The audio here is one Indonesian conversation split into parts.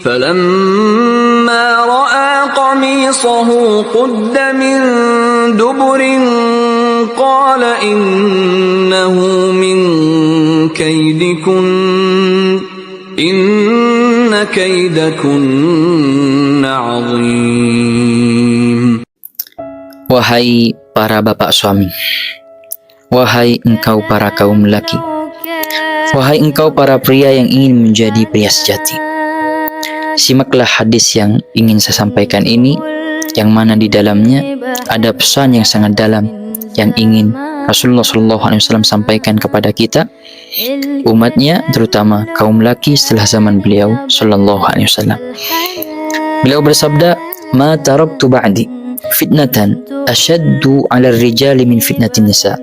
فلما رأى قميصه قد من دبر قال إنه من كيدكن إن كيدكن عظيم. Wahai para bapak suami, wahai engkau para kaum laki, wahai engkau para pria yang ingin menjadi pria sejati, simaklah hadis yang ingin saya sampaikan ini, yang mana di dalamnya ada pesan yang sangat dalam yang ingin Rasulullah SAW sampaikan kepada kita, umatnya, terutama kaum laki setelah zaman beliau SAW. Beliau bersabda, "Ma taraktu ba'di fitnatan asyaddu 'ala ar-rijali min fitnatin nisa."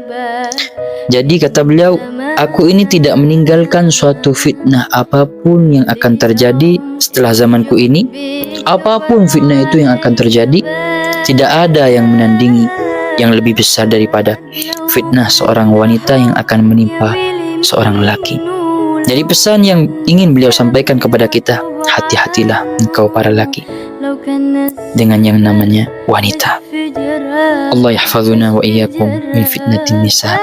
Jadi kata beliau, aku ini tidak meninggalkan suatu fitnah apapun yang akan terjadi setelah zamanku ini. Apapun fitnah itu yang akan terjadi, tidak ada yang menandingi, yang lebih besar daripada fitnah seorang wanita yang akan menimpa seorang laki. Jadi pesan yang ingin beliau sampaikan kepada kita, hati-hatilah engkau para laki dengan yang namanya wanita. Allah yahfazuna wa iyyakum min fitnatin nisa.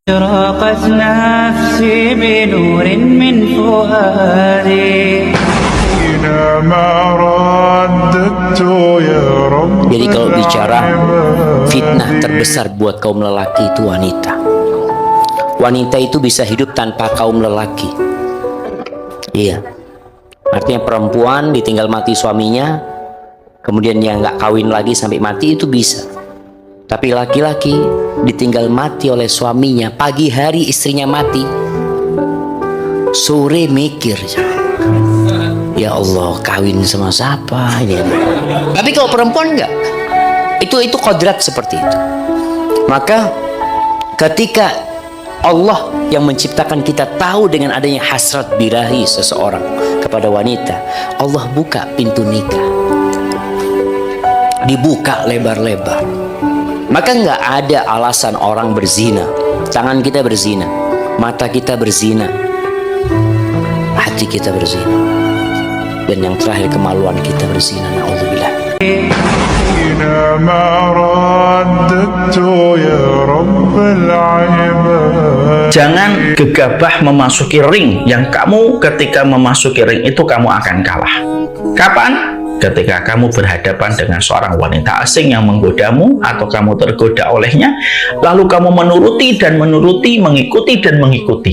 رقت نفسي بنور من فؤادي. Jadi kalau bicara fitnah terbesar buat kaum lelaki itu wanita. Wanita itu bisa hidup tanpa kaum lelaki. Iya. Artinya perempuan ditinggal mati suaminya, kemudian dia nggak kawin lagi sampai mati, itu bisa. Tapi laki-laki ditinggal mati oleh suaminya, pagi hari istrinya mati, sore mikir, ya Allah, kawin sama siapa ini? Tapi kalau perempuan enggak, itu kodrat seperti itu. Maka ketika Allah yang menciptakan kita tahu dengan adanya hasrat birahi seseorang kepada wanita, Allah buka pintu nikah, dibuka lebar-lebar. Maka nggak ada alasan orang berzina. Tangan kita berzina, mata kita berzina, hati kita berzina, dan yang terakhir kemaluan kita berzina. Na'udzubillah. Jangan gegabah memasuki ring yang kamu ketika memasuki ring itu kamu akan kalah. Kapan? Ketika kamu berhadapan dengan seorang wanita asing yang menggodamu atau kamu tergoda olehnya, lalu kamu menuruti dan menuruti, mengikuti dan mengikuti.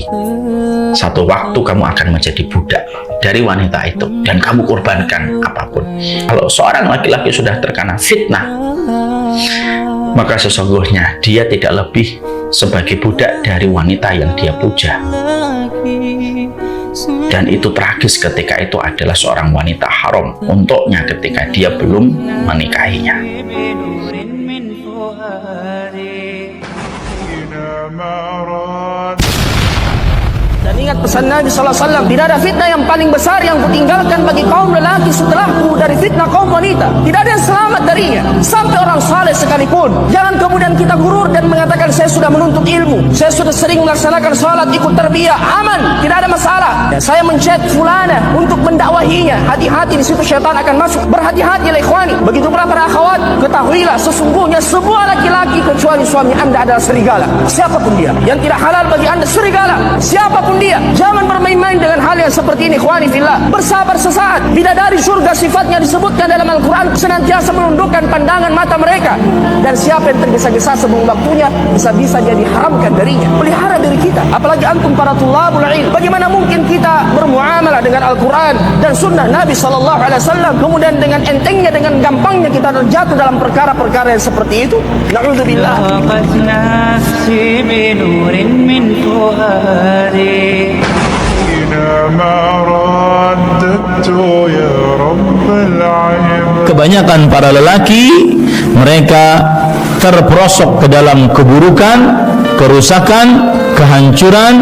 Satu waktu kamu akan menjadi budak dari wanita itu dan kamu korbankan apapun. Kalau seorang laki-laki sudah terkena fitnah, maka sesungguhnya dia tidak lebih sebagai budak dari wanita yang dia puja. Dan itu tragis ketika itu adalah seorang wanita haram untuknya ketika dia belum menikahinya. Dan ingat pesan Nabi SAW, tidak ada fitnah yang paling besar yang kutinggalkan bagi kaum lelaki setelahku dari fitnah kaum wanita. Tidak ada yang selamat darinya, sampai orang saleh sekalipun. Jangan kemudian kita gurur dan mengatakan saya sudah menuntut ilmu, saya sudah sering melaksanakan sholat, ikut tarbiyah, aman, tidak ada masalah. Saya mencet fulana untuk mendakwahinya. Hati-hati, di situ syaitan akan masuk. Berhati-hati ya ikhwani. Begitu pula para akhwat, ketahuilah sesungguhnya semua laki-laki kecuali suami anda adalah serigala. Siapapun dia, yang tidak halal bagi anda serigala. Siapapun dia, jangan bermain-main dengan hal yang seperti ini. Ikhwani fillah, bersabar sesaat. Bidadari surga sifatnya disebutkan dalam Al-Quran, senantiasa menundukkan pandangan mata mereka. Dan siapa yang tergesa-gesa sebelum waktunya, bisa-bisa jadi haramkan darinya. Pelihara diri kita, apalagi antum para tulabul ilm. Bagaimana mungkin kita bermuamalah dengan Al-Quran dan sunnah Nabi SAW, kemudian dengan entengnya, dengan gampangnya kita terjatuh dalam perkara-perkara yang seperti itu? Na'udzubillah. Kebanyakan para lelaki mereka terperosok ke dalam keburukan, kerusakan, kehancuran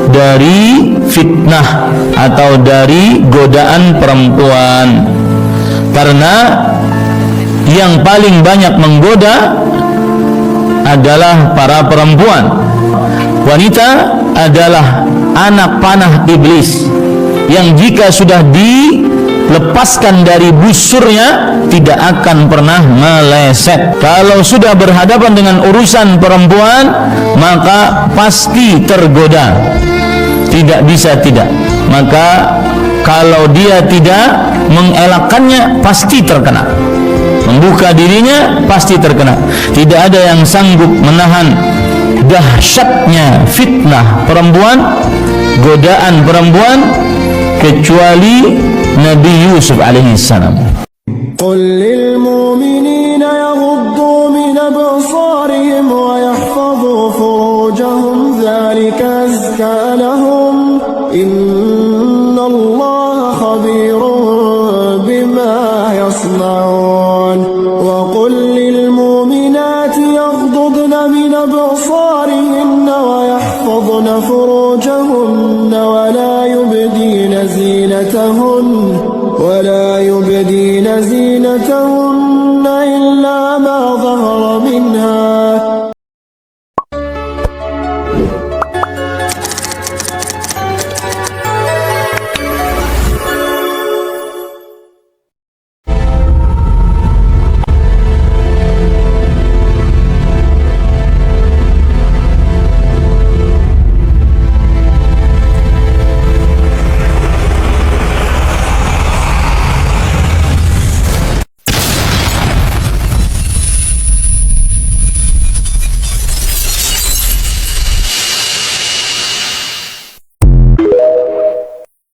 dari fitnah atau dari godaan perempuan. Karena yang paling banyak menggoda adalah para perempuan. Wanita adalah anak panah iblis yang jika sudah lepaskan dari busurnya, tidak akan pernah meleset. Kalau sudah berhadapan dengan urusan perempuan, maka pasti tergoda, tidak bisa tidak. Maka kalau dia tidak mengelakkannya, pasti terkena. Membuka dirinya pasti terkena. Tidak ada yang sanggup menahan dahsyatnya fitnah perempuan, godaan perempuan, kecuali Nabi Yusuf alaihissalam. قل للمؤمنين يغضوا من أبصارهم ويحفظوا فروجهم ذلك أزكى لهم إن الله خبير بما يصنعون وقل للمؤمنات يغضضن من أبصارهن ويحفظن فروجهن ولا يبدين زينتهن إلا ما